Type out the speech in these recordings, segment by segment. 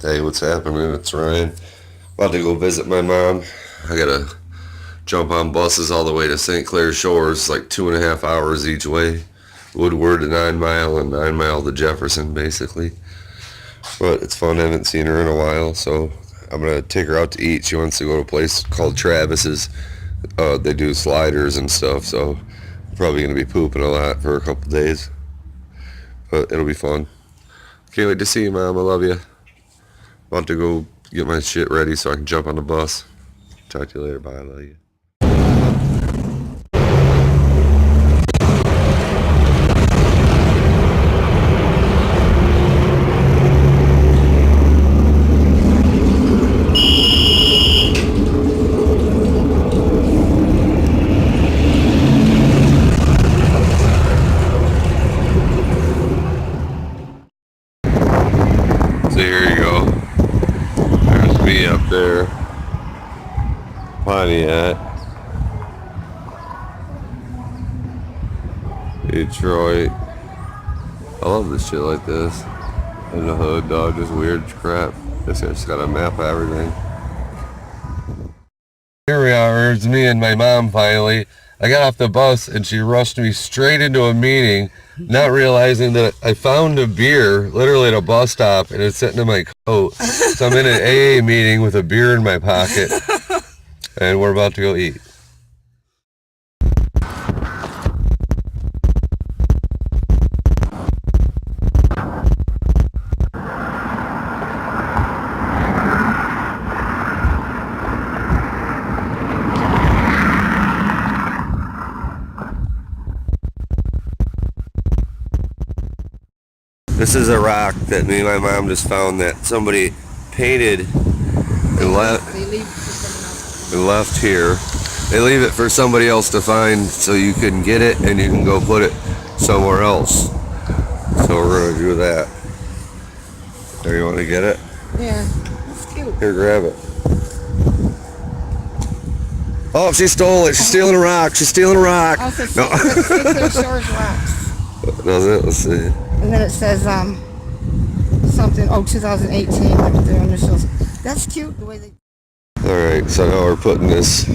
Hey, what's happening? It's Ryan. About to go visit my mom. I gotta jump on buses all the way to St. Clair Shores, like 2.5 hours each way. Woodward to 9 Mile and 9 Mile to Jefferson, basically. But it's fun. I haven't seen her in a while, so I'm gonna take her out to eat. She wants to go to a place called Travis's. They do sliders and stuff, so I'm probably gonna be pooping a lot for a couple days. But it'll be fun. Can't wait to see you, Mom. I love you. About to go get my shit ready so I can jump on the bus. Talk to you later. Bye. I love you. So here you go. There's me up there. Pontiac. Detroit. I love this shit like this. In the hood, dog, just weird crap. This guy's got a map of everything. Here we are, it's me and my mom finally. I got off the bus and she rushed me straight into a meeting, not realizing that I found a beer literally at a bus stop and it's sitting in my coat. So I'm in an AA meeting with a beer in my pocket and we're about to go eat. This is a rock that me and my mom just found that somebody painted and left here. They leave it for somebody else to find so you can get it and you can go put it somewhere else. So we're gonna do that. There, you want to get it? Yeah, that's cute. Here, grab it. Oh, she stole it. She's stealing a rock. She's stealing a rock. Oh, so No. St. Clair Shores rocks. Does it? Let's see. And then it says something. Oh, 2018 with their initials. That's cute the way they. Alright, so now we're putting this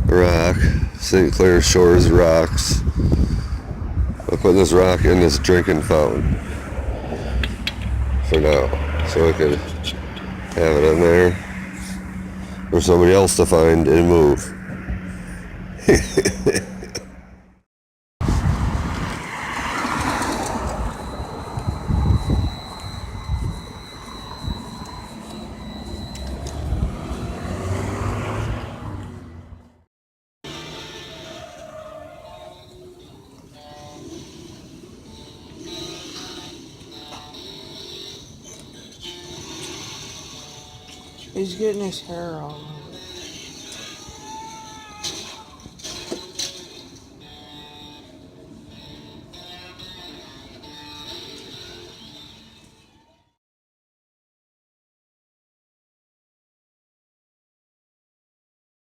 rock, St. Clair Shores rocks. We're putting this rock in this drinking fountain for now, so we could have it in there for somebody else to find and move. He's getting his hair on.